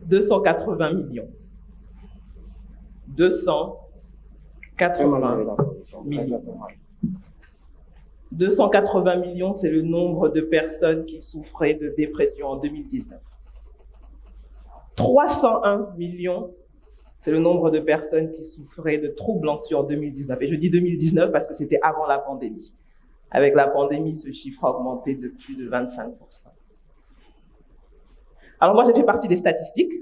280 millions. 280 millions. 280 millions, c'est le nombre de personnes qui souffraient de dépression en 2019. 301 millions, c'est le nombre de personnes qui souffraient de troubles anxieux en 2019. Et je dis 2019 parce que c'était avant la pandémie. Avec la pandémie, ce chiffre a augmenté de plus de 25%. Alors moi, j'ai fait partie des statistiques.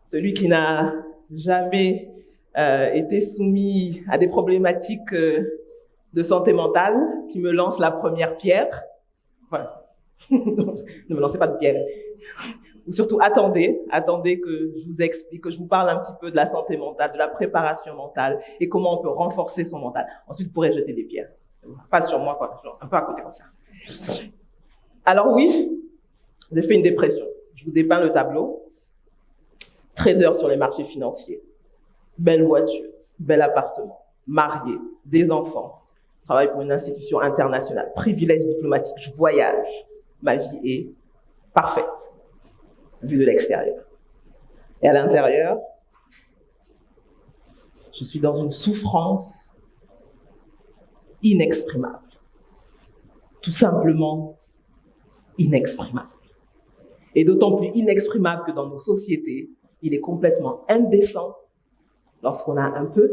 Celui qui n'a jamais été soumis à des problématiques de santé mentale, qui me lance la première pierre. Voilà. Ne me lancez pas de pierre. Ou surtout, attendez que je vous explique, que je vous parle un petit peu de la santé mentale, de la préparation mentale et comment on peut renforcer son mental. Ensuite, vous pourrez jeter des pierres. Pas sur moi, quoi, genre un peu à côté comme ça. Alors oui, j'ai fait une dépression. Je vous dépeins le tableau. Trader sur les marchés financiers. Belle voiture, bel appartement, marié, des enfants. Je travaille pour une institution internationale. Privilège diplomatique, je voyage. Ma vie est parfaite, vue de l'extérieur. Et à l'intérieur, je suis dans une souffrance inexprimable. Tout simplement inexprimable. Et d'autant plus inexprimable que dans nos sociétés, il est complètement indécent lorsqu'on a un peu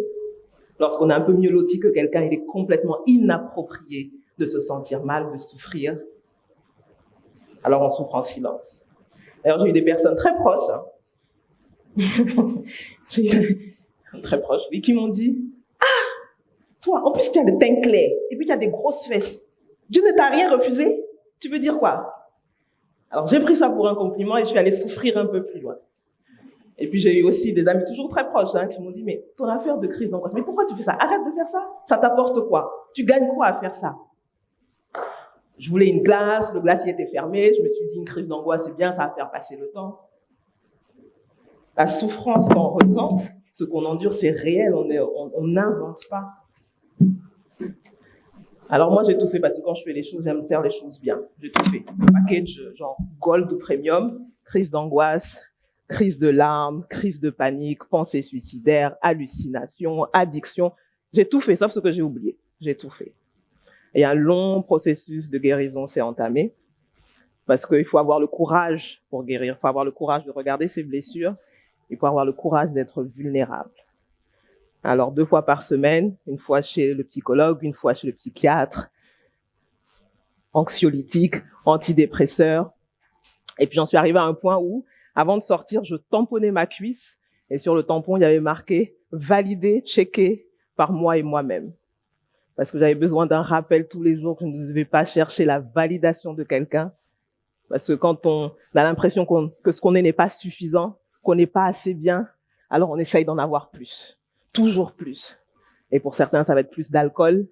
mieux loti que quelqu'un, il est complètement inapproprié de se sentir mal, de souffrir. Alors on souffre en silence. D'ailleurs, j'ai eu des personnes très proches, très proches, oui, qui m'ont dit « Ah, toi, en plus tu as le teint clair, et puis tu as des grosses fesses. Dieu ne t'a rien refusé? Tu veux dire quoi ?» Alors j'ai pris ça pour un compliment et je suis allée souffrir un peu plus loin. Et puis j'ai eu aussi des amis toujours très proches qui m'ont dit « Mais ton affaire de crise d'angoisse, mais pourquoi tu fais ça? Arrête de faire ça. Ça t'apporte quoi? Tu gagnes quoi à faire ça ?» Je voulais une glace, le glacier était fermé, je me suis dit une crise d'angoisse, c'est bien, ça va faire passer le temps. La souffrance qu'on ressent, ce qu'on endure, c'est réel, on n'invente pas. Alors moi, j'ai tout fait parce que quand je fais les choses, j'aime faire les choses bien. J'ai tout fait. Package genre Gold ou Premium, crise d'angoisse, crise de larmes, crise de panique, pensée suicidaire, hallucination, addiction. J'ai tout fait, sauf ce que j'ai oublié. J'ai tout fait. Et un long processus de guérison s'est entamé parce qu'il faut avoir le courage pour guérir. Il faut avoir le courage de regarder ses blessures. Il faut avoir le courage d'être vulnérable. Alors 2 fois par semaine, une fois chez le psychologue, une fois chez le psychiatre, anxiolytique, antidépresseur. Et puis j'en suis arrivée à un point où, avant de sortir, je tamponnais ma cuisse et sur le tampon, il y avait marqué « validé, checké par moi et moi-même ». Parce que j'avais besoin d'un rappel tous les jours que je ne devais pas chercher la validation de quelqu'un. Parce que quand on a l'impression que ce qu'on est n'est pas suffisant, qu'on n'est pas assez bien, alors on essaye d'en avoir plus. Toujours plus. Et pour certains, ça va être plus d'alcool,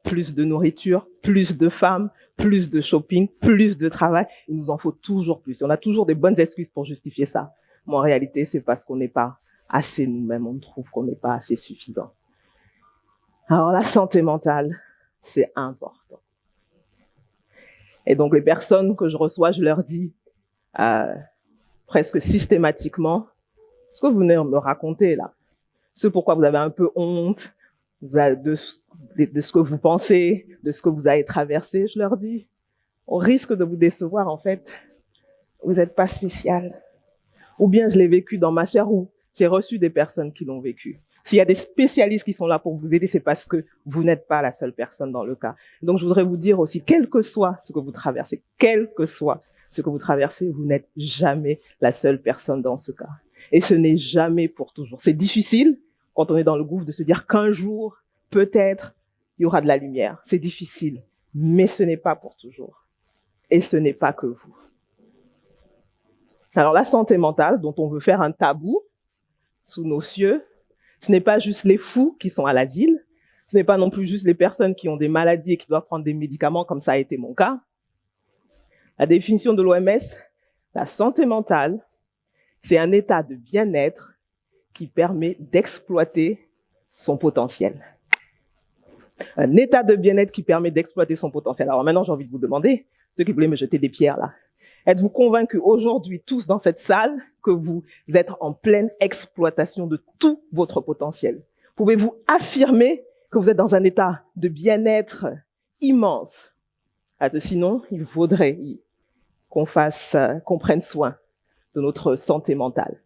plus de nourriture, plus de femmes, plus de shopping, plus de travail. Il nous en faut toujours plus. Et on a toujours des bonnes excuses pour justifier ça. Mais en réalité, c'est parce qu'on n'est pas assez nous-mêmes. On trouve qu'on n'est pas assez suffisant. Alors la santé mentale, c'est important. Et donc les personnes que je reçois, je leur dis presque systématiquement ce que vous venez me raconter là, ce pourquoi vous avez un peu honte de ce que vous pensez, de ce que vous avez traversé, je leur dis, on risque de vous décevoir en fait, vous n'êtes pas spécial. Ou bien je l'ai vécu dans ma chair ou j'ai reçu des personnes qui l'ont vécu. S'il y a des spécialistes qui sont là pour vous aider, c'est parce que vous n'êtes pas la seule personne dans le cas. Donc, je voudrais vous dire aussi, quel que soit ce que vous traversez, vous n'êtes jamais la seule personne dans ce cas. Et ce n'est jamais pour toujours. C'est difficile, quand on est dans le gouffre, de se dire qu'un jour, peut-être, il y aura de la lumière. C'est difficile, mais ce n'est pas pour toujours. Et ce n'est pas que vous. Alors, la santé mentale, dont on veut faire un tabou sous nos cieux, ce n'est pas juste les fous qui sont à l'asile. Ce n'est pas non plus juste les personnes qui ont des maladies et qui doivent prendre des médicaments, comme ça a été mon cas. La définition de l'OMS, la santé mentale, c'est un état de bien-être qui permet d'exploiter son potentiel. Un état de bien-être qui permet d'exploiter son potentiel. Alors maintenant, j'ai envie de vous demander, ceux qui voulaient me jeter des pierres là, Êtes-vous convaincus aujourd'hui, tous dans cette salle, que vous êtes en pleine exploitation de tout votre potentiel? Pouvez-vous affirmer que vous êtes dans un état de bien-être immense? Sinon, il faudrait qu'on prenne soin de notre santé mentale.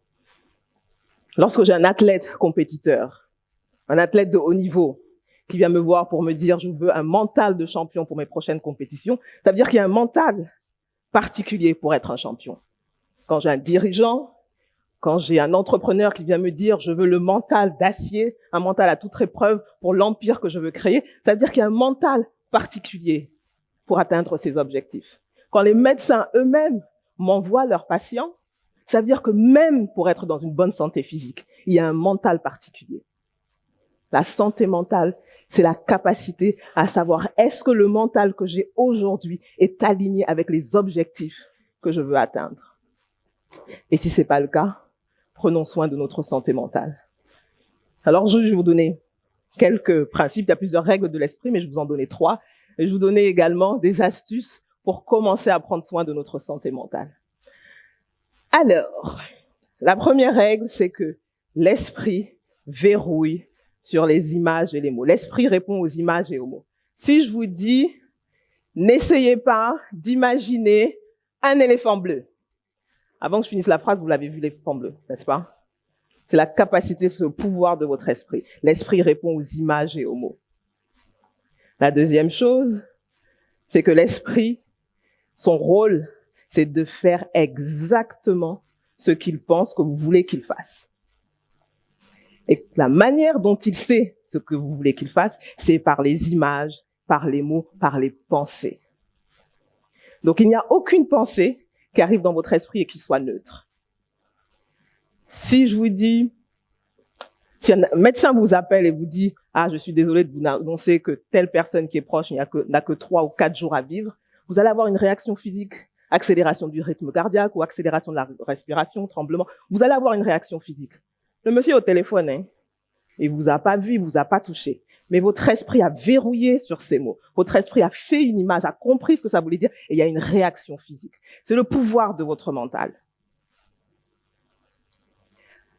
Lorsque j'ai un athlète compétiteur, un athlète de haut niveau, qui vient me voir pour me dire « je veux un mental de champion pour mes prochaines compétitions », ça veut dire qu'il y a un mental particulier pour être un champion. Quand j'ai un dirigeant, quand j'ai un entrepreneur qui vient me dire « je veux le mental d'acier, un mental à toute épreuve pour l'empire que je veux créer », ça veut dire qu'il y a un mental particulier pour atteindre ces objectifs. Quand les médecins eux-mêmes m'envoient leurs patients, ça veut dire que même pour être dans une bonne santé physique, il y a un mental particulier. La santé mentale, c'est la capacité à savoir est-ce que le mental que j'ai aujourd'hui est aligné avec les objectifs que je veux atteindre. Et si c'est pas le cas, prenons soin de notre santé mentale. Alors, je vais vous donner quelques principes. Il y a plusieurs règles de l'esprit, mais je vais vous en donner 3. Et je vais vous donner également des astuces pour commencer à prendre soin de notre santé mentale. Alors, la première règle, c'est que l'esprit verrouille sur les images et les mots. L'esprit répond aux images et aux mots. Si je vous dis, n'essayez pas d'imaginer un éléphant bleu. Avant que je finisse la phrase, vous l'avez vu, l'éléphant bleu, n'est-ce pas? C'est la capacité, c'est le pouvoir de votre esprit. L'esprit répond aux images et aux mots. La deuxième chose, c'est que l'esprit, son rôle, c'est de faire exactement ce qu'il pense que vous voulez qu'il fasse. Et la manière dont il sait ce que vous voulez qu'il fasse, c'est par les images, par les mots, par les pensées. Donc, il n'y a aucune pensée qui arrive dans votre esprit et qui soit neutre. Si je vous dis, si un médecin vous appelle et vous dit « Ah, je suis désolé de vous annoncer que telle personne qui est proche n'a que 3 ou 4 jours à vivre », vous allez avoir une réaction physique, accélération du rythme cardiaque ou accélération de la respiration, tremblement. Vous allez avoir une réaction physique. Le monsieur au téléphone, hein, il vous a pas vu, il vous a pas touché. Mais votre esprit a verrouillé sur ces mots. Votre esprit a fait une image, a compris ce que ça voulait dire et il y a une réaction physique. C'est le pouvoir de votre mental.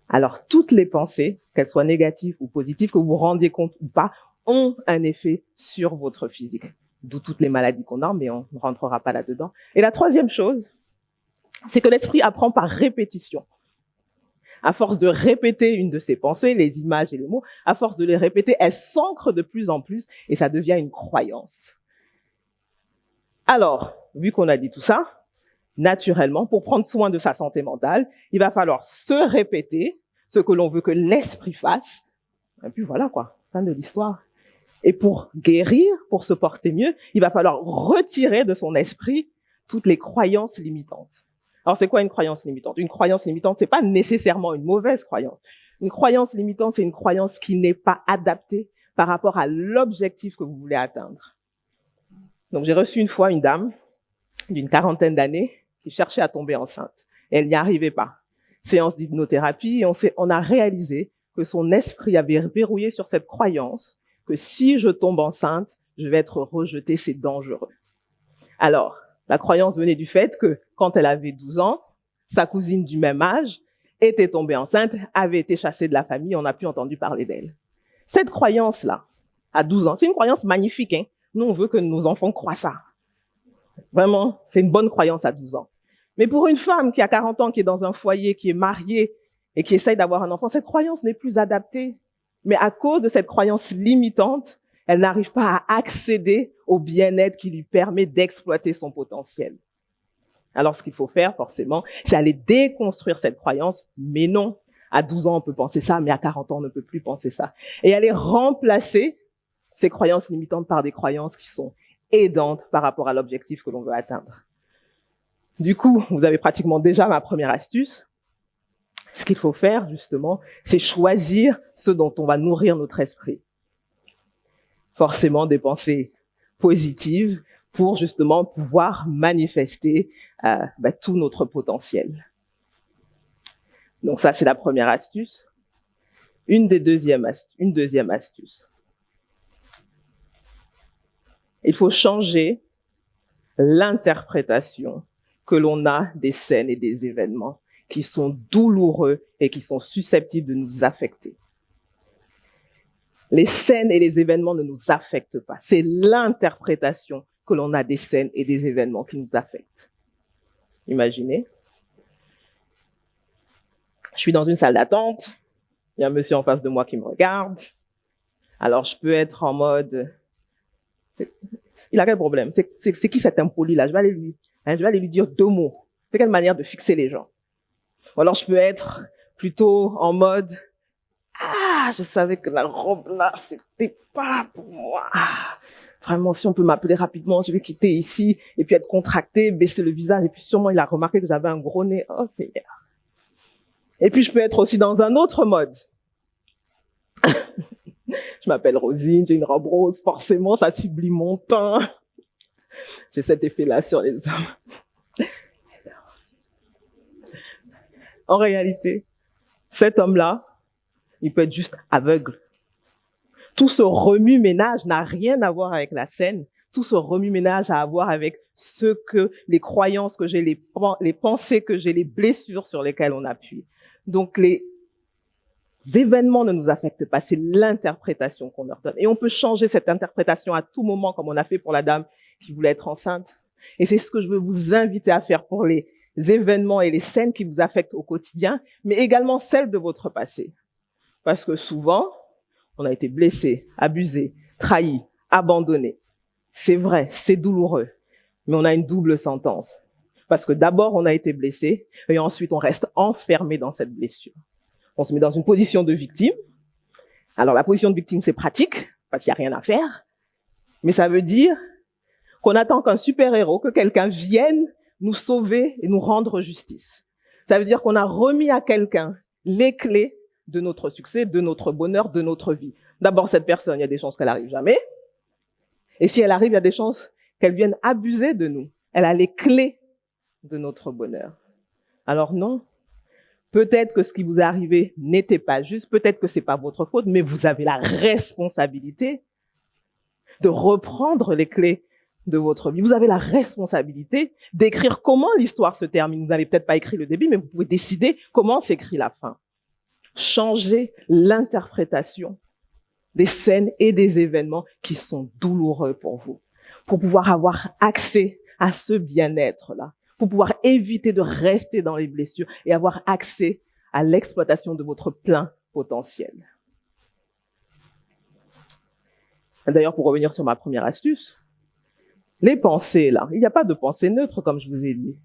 Alors, toutes les pensées, qu'elles soient négatives ou positives, que vous vous rendiez compte ou pas, ont un effet sur votre physique. D'où toutes les maladies qu'on a, mais on ne rentrera pas là-dedans. Et la troisième chose, c'est que l'esprit apprend par répétition. À force de répéter une de ses pensées, les images et les mots, à force de les répéter, elles s'ancrent de plus en plus et ça devient une croyance. Alors, vu qu'on a dit tout ça, naturellement, pour prendre soin de sa santé mentale, il va falloir se répéter ce que l'on veut que l'esprit fasse. Et puis voilà quoi, fin de l'histoire. Et pour guérir, pour se porter mieux, il va falloir retirer de son esprit toutes les croyances limitantes. Alors, c'est quoi une croyance limitante? Une croyance limitante, c'est pas nécessairement une mauvaise croyance. Une croyance limitante, c'est une croyance qui n'est pas adaptée par rapport à l'objectif que vous voulez atteindre. Donc, j'ai reçu une fois une dame d'une 40aine d'années qui cherchait à tomber enceinte. Et elle n'y arrivait pas. Séance d'hypnothérapie, et on a réalisé que son esprit avait verrouillé sur cette croyance que si je tombe enceinte, je vais être rejetée, c'est dangereux. Alors, la croyance venait du fait que quand elle avait 12 ans, sa cousine du même âge était tombée enceinte, avait été chassée de la famille, on n'a plus entendu parler d'elle. Cette croyance-là, à 12 ans, c'est une croyance magnifique, hein. Nous, on veut que nos enfants croient ça. Vraiment, c'est une bonne croyance à 12 ans. Mais pour une femme qui a 40 ans, qui est dans un foyer, qui est mariée et qui essaye d'avoir un enfant, cette croyance n'est plus adaptée. Mais à cause de cette croyance limitante, elle n'arrive pas à accéder au bien-être qui lui permet d'exploiter son potentiel. Alors, ce qu'il faut faire, forcément, c'est aller déconstruire cette croyance. Mais non, à 12 ans, on peut penser ça, mais à 40 ans, on ne peut plus penser ça. Et aller remplacer ces croyances limitantes par des croyances qui sont aidantes par rapport à l'objectif que l'on veut atteindre. Du coup, vous avez pratiquement déjà ma première astuce. Ce qu'il faut faire, justement, c'est choisir ce dont on va nourrir notre esprit. Forcément, des pensées positives pour justement pouvoir manifester tout notre potentiel. Donc ça, c'est la première astuce. Une deuxième astuce. Il faut changer l'interprétation que l'on a des scènes et des événements qui sont douloureux et qui sont susceptibles de nous affecter. Les scènes et les événements ne nous affectent pas. C'est l'interprétation que l'on a des scènes et des événements qui nous affectent. Imaginez. Je suis dans une salle d'attente. Il y a un monsieur en face de moi qui me regarde. Alors, je peux être en mode... Il a quel problème? C'est qui cet impoli là? Je vais aller lui dire 2 mots. C'est quelle manière de fixer les gens? Ou alors, je peux être plutôt en mode... Ah, je savais que la robe là, c'était pas pour moi. Ah, vraiment, si on peut m'appeler rapidement, je vais quitter ici et puis être contracté, baisser le visage et puis sûrement il a remarqué que j'avais un gros nez. Oh Seigneur. Et puis je peux être aussi dans un autre mode. Je m'appelle Rosine, j'ai une robe rose, forcément ça sublime mon teint. J'ai cet effet-là sur les hommes. En réalité, cet homme-là, il peut être juste aveugle. Tout ce remue-ménage n'a rien à voir avec la scène. Tout ce remue-ménage a à voir avec les croyances que j'ai, les pensées que j'ai, les blessures sur lesquelles on appuie. Donc, les événements ne nous affectent pas, c'est l'interprétation qu'on leur donne. Et on peut changer cette interprétation à tout moment, comme on a fait pour la dame qui voulait être enceinte. Et c'est ce que je veux vous inviter à faire pour les événements et les scènes qui vous affectent au quotidien, mais également celles de votre passé. Parce que souvent, on a été blessé, abusé, trahi, abandonné. C'est vrai, c'est douloureux, mais on a une double sentence. Parce que d'abord, on a été blessé, et ensuite, on reste enfermé dans cette blessure. On se met dans une position de victime. Alors, la position de victime, c'est pratique, parce qu'il n'y a rien à faire. Mais ça veut dire qu'on attend qu'un super-héros, que quelqu'un vienne nous sauver et nous rendre justice. Ça veut dire qu'on a remis à quelqu'un les clés de notre succès, de notre bonheur, de notre vie. D'abord, cette personne, il y a des chances qu'elle arrive jamais. Et si elle arrive, il y a des chances qu'elle vienne abuser de nous. Elle a les clés de notre bonheur. Alors non, peut-être que ce qui vous est arrivé n'était pas juste, peut-être que c'est pas votre faute, mais vous avez la responsabilité de reprendre les clés de votre vie. Vous avez la responsabilité d'écrire comment l'histoire se termine. Vous n'avez peut-être pas écrit le début, mais vous pouvez décider comment s'écrit la fin. Changer l'interprétation des scènes et des événements qui sont douloureux pour vous, pour pouvoir avoir accès à ce bien-être-là, pour pouvoir éviter de rester dans les blessures et avoir accès à l'exploitation de votre plein potentiel. D'ailleurs, pour revenir sur ma première astuce, les pensées, là, il n'y a pas de pensée neutre, comme je vous ai dit.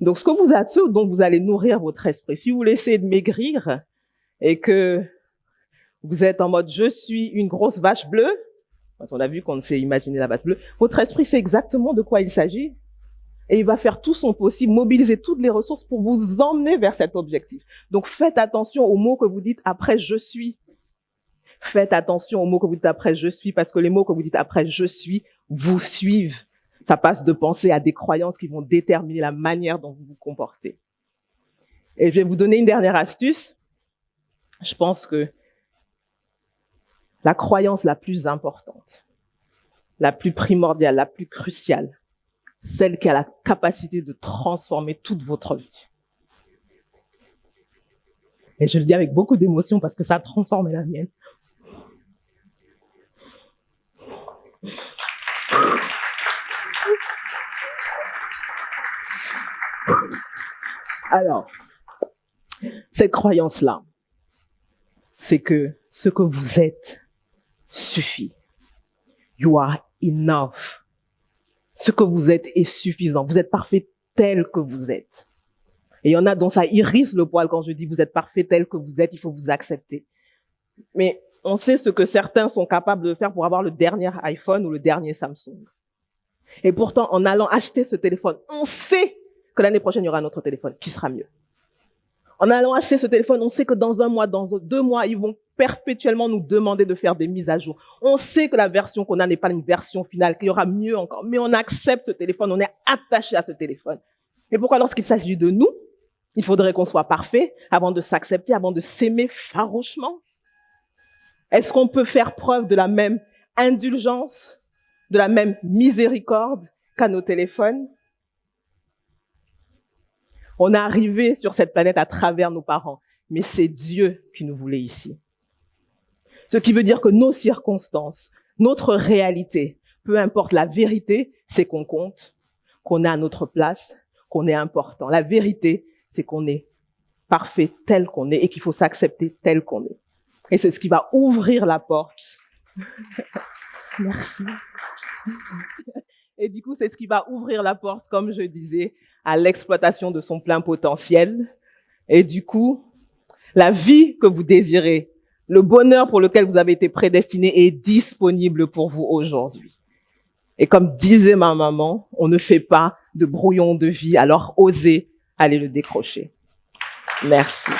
Donc, ce dont vous allez nourrir votre esprit, si vous laissez de maigrir, et que vous êtes en mode « je suis une grosse vache bleue », parce qu'on a vu qu'on ne sait imaginer la vache bleue, votre esprit sait exactement de quoi il s'agit et il va faire tout son possible, mobiliser toutes les ressources pour vous emmener vers cet objectif. Donc faites attention aux mots que vous dites après « je suis ». Faites attention aux mots que vous dites après « je suis » parce que les mots que vous dites après « je suis » vous suivent. Ça passe de pensées à des croyances qui vont déterminer la manière dont vous vous comportez. Et je vais vous donner une dernière astuce. Je pense que la croyance la plus importante, la plus primordiale, la plus cruciale, celle qui a la capacité de transformer toute votre vie. Et je le dis avec beaucoup d'émotion parce que ça a transformé la mienne. Alors, cette croyance-là, c'est que ce que vous êtes suffit. You are enough. Ce que vous êtes est suffisant. Vous êtes parfait tel que vous êtes. Et il y en a dont ça hérisse le poil quand je dis vous êtes parfait tel que vous êtes, il faut vous accepter. Mais on sait ce que certains sont capables de faire pour avoir le dernier iPhone ou le dernier Samsung. Et pourtant, en allant acheter ce téléphone, on sait que l'année prochaine, il y aura un autre téléphone qui sera mieux. En allant acheter ce téléphone, on sait que dans 1 mois, dans 2 mois, ils vont perpétuellement nous demander de faire des mises à jour. On sait que la version qu'on a n'est pas une version finale, qu'il y aura mieux encore. Mais on accepte ce téléphone, on est attaché à ce téléphone. Et pourquoi lorsqu'il s'agit de nous, il faudrait qu'on soit parfait avant de s'accepter, avant de s'aimer farouchement? Est-ce qu'on peut faire preuve de la même indulgence, de la même miséricorde qu'à nos téléphones? On est arrivé sur cette planète à travers nos parents, mais c'est Dieu qui nous voulait ici. Ce qui veut dire que nos circonstances, notre réalité, peu importe la vérité, c'est qu'on compte, qu'on est à notre place, qu'on est important. La vérité, c'est qu'on est parfait tel qu'on est et qu'il faut s'accepter tel qu'on est. Et c'est ce qui va ouvrir la porte. Merci. Et du coup, c'est ce qui va ouvrir la porte, comme je disais, à l'exploitation de son plein potentiel. Et du coup, la vie que vous désirez, le bonheur pour lequel vous avez été prédestiné est disponible pour vous aujourd'hui. Et comme disait ma maman, on ne fait pas de brouillon de vie, alors osez aller le décrocher. Merci.